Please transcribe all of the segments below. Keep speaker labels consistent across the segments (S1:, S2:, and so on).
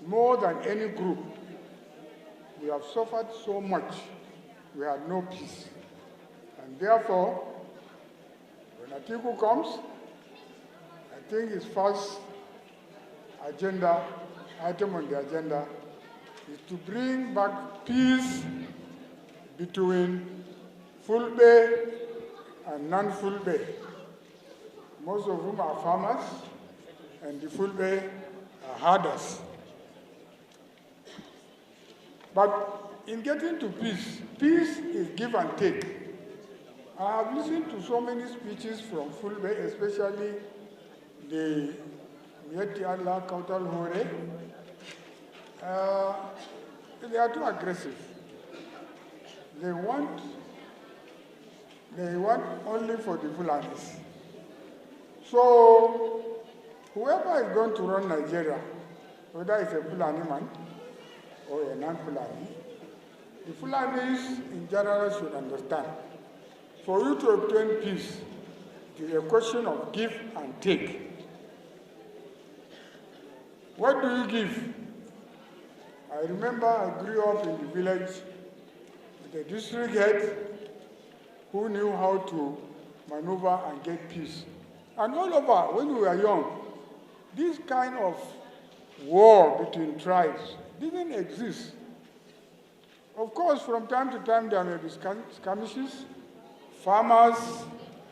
S1: more than any group. We have suffered so much. We had no peace. And therefore, when Atiku comes, I think his first item on the agenda is to bring back peace between Fulbe and non-Fulbe, most of whom are farmers, and the Fulbe are herders. But in getting to peace, peace is give and take. I have listened to so many speeches from Fulbe, especially the Mieti Allah Kautal Hore. They are too aggressive. They want only for the Fulanis. So whoever is going to run Nigeria, whether it's a Fulani man or a non-Fulani, the Fulanis in general should understand. For you to obtain peace, it is a question of give and take. What do you give? I remember I grew up in the village with a district head who knew how to maneuver and get peace. And all over, when we were young, this kind of war between tribes didn't exist. Of course, from time to time, there may be skirmishes, farmers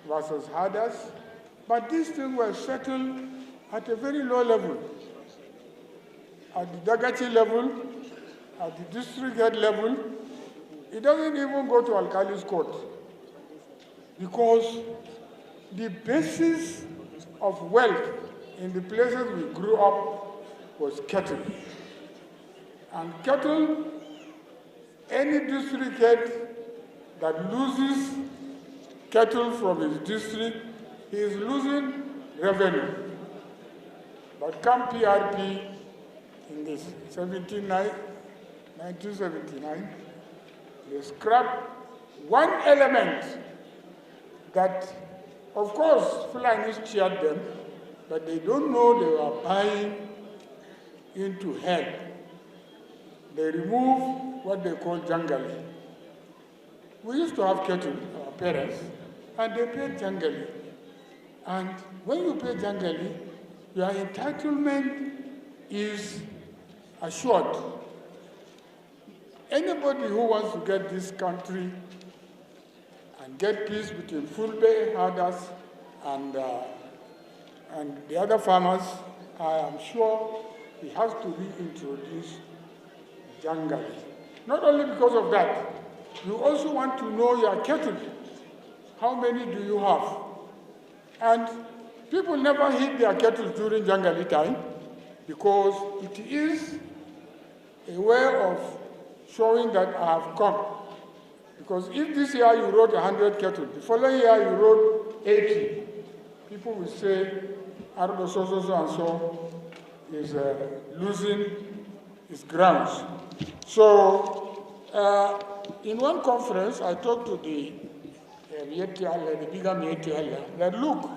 S1: versus herders, but these things were settled at a very low level. At the Dagachi level, at the district head level, it doesn't even go to Alkali's court, because the basis of wealth in the places we grew up was cattle. And cattle, any district head that loses cattle from his district, he is losing revenue. But come PRP in this 1979, they scrapped one element that, of course, Fulanis cheered them, but they don't know they were buying into hell. They removed what they call jangali. We used to have cattle, our parents, and they paid jangali. And when you pay jangali, your entitlement is assured. Anybody who wants to get this country and get peace between Fulbe herders and the other farmers, I am sure he has to reintroduce jangali. Not only because of that, you also want to know your cattle. How many do you have? And people never hit their cattle during jangali time because it is a way of showing that I have come. Because if this year you rode 100 cattle, the following year you rode 80, people will say, Ardo so and so is losing his grounds. So in one conference, I talked to the bigger Mieti Allah, that look,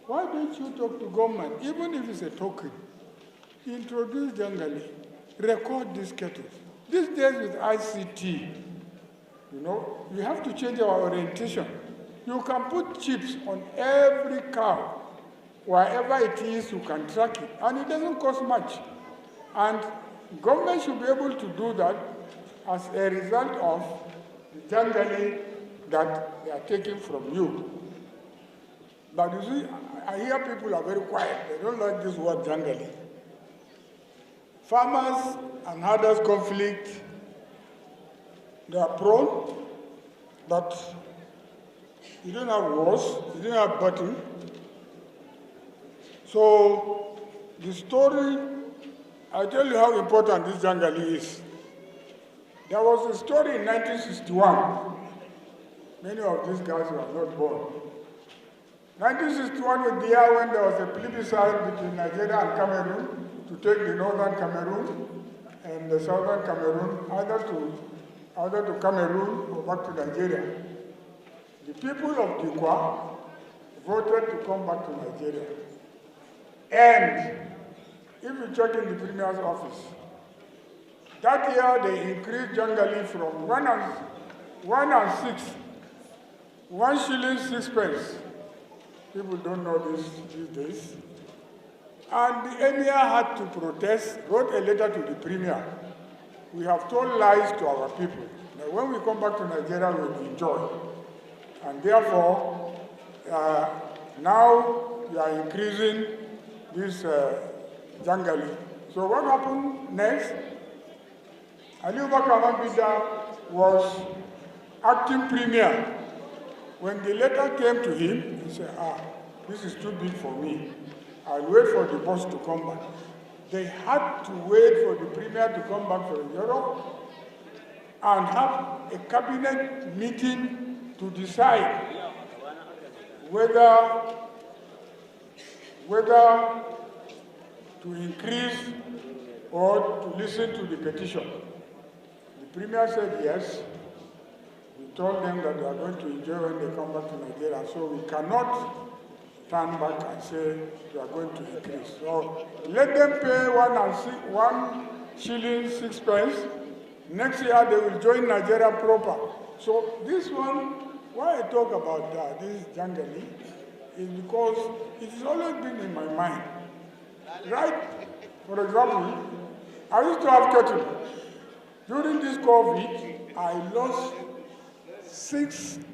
S1: why don't you talk to government, even if it's a token, introduce jangali, record these cattle. These days with ICT, you know, we have to change our orientation. You can put chips on every cow. Wherever it is, you can track it. And it doesn't cost much. And government should be able to do that as a result of the jangali that they are taking from you. But you see, I hear people are very quiet. They don't like this word jangali. Farmers and herders conflict, they are prone, but you don't have wars, you don't have battle. So the story, I tell you how important this jangali is. There was a story in 1961. Many of these guys were not born. 1961 was the year when there was a plebiscite between Nigeria and Cameroon to take the northern Cameroon and the southern Cameroon, either to Cameroon or back to Nigeria. The people of Dikwa voted to come back to Nigeria. And if you check in the Premier's office, that year they increased Jangali from 1 and 6, 1 shilling 6 pence. People don't know this these days. And the emir had to protest, wrote a letter to the Premier. We have told lies to our people. Now, when we come back to Nigeria, we will enjoy. And therefore, now we are increasing this Jangali. So what happened next? Ali Bakar Mambida was acting Premier. When the letter came to him, he said, this is too big for me. I'll wait for the boss to come back. They had to wait for the Premier to come back from Europe and have a cabinet meeting to decide whether to increase or to listen to the petition. The Premier said yes. We told them that they are going to enjoy when they come back to Nigeria, so we cannot turn back and say we are going to increase. So let them pay 1 shilling 6 pence. Next year they will join Nigeria proper. So this one, why I talk about this Jangali is because it has always been in my mind. Right? For example, I used to have cattle. During this COVID, I lost 60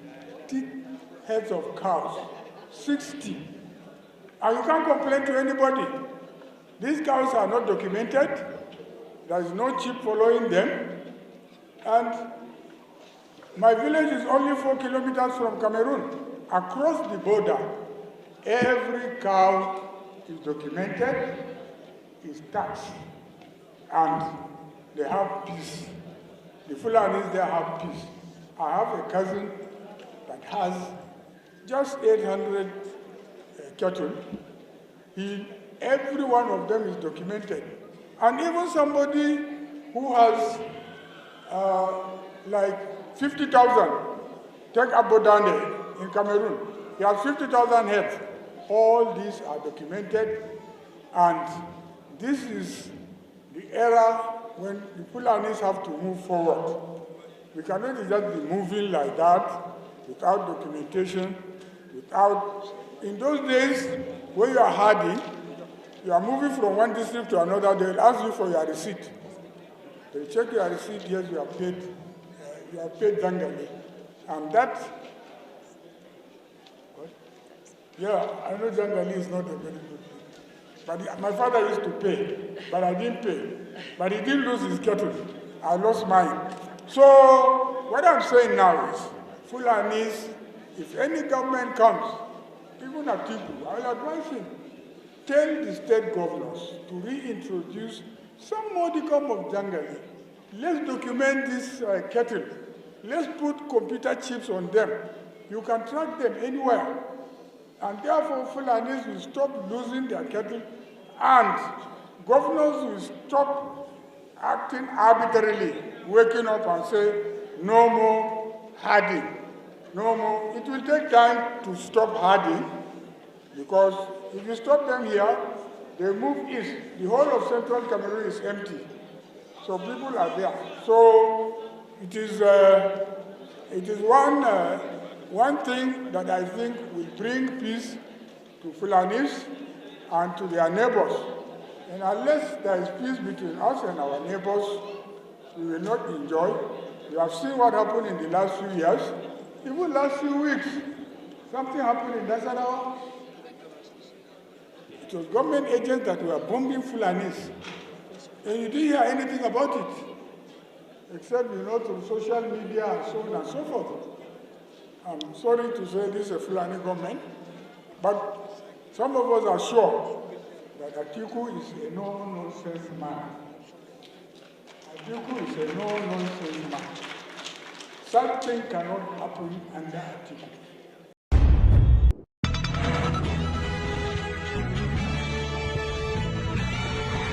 S1: heads of cows. 60. And you can't complain to anybody. These cows are not documented. There is no chip following them. And my village is only 4 kilometers from Cameroon. Across the border, every cow is documented, is taxed, and they have peace. The Fulanis there have peace. I have a cousin that has just 800 cattle. Every one of them is documented. And even somebody who has like 50,000, take Abodane in Cameroon, he has 50,000 heads. All these are documented, and this is the era when the Fulanis have to move forward. We cannot just be moving like that without documentation, in those days, when you are herding, you are moving from one district to another, they will ask you for your receipt. They will check your receipt, yes, you have paid Jangali. And that, what? Yeah, I know Jangali is not a very good thing. But my father used to pay, but I didn't pay. But he didn't lose his cattle. I lost mine. So, what I'm saying now is, Fulanis, if any government comes, even Atiku, I will advise him, tell the state governors to reintroduce some modicum of Jangali. Let's document this cattle. Let's put computer chips on them. You can track them anywhere. And therefore, Fulanis will stop losing their cattle, and governors will stop acting arbitrarily, waking up and say, no more herding. No more. It will take time to stop herding, because if you stop them here, they move east. The whole of central Cameroon is empty. So people are there. So it is one thing that I think will bring peace to Fulanis and to their neighbors. And unless there is peace between us and our neighbors, we will not enjoy. You have seen what happened in the last few years. Even last few weeks, something happened in Nasarawa. It was government agents that were bombing Fulanis. And you didn't hear anything about it, except, through social media and so on and so forth. I'm sorry to say this is a Fulani government, but some of us are sure that Atiku is a no-nonsense man. Atiku is a no-nonsense man. Something cannot happen under Atiku.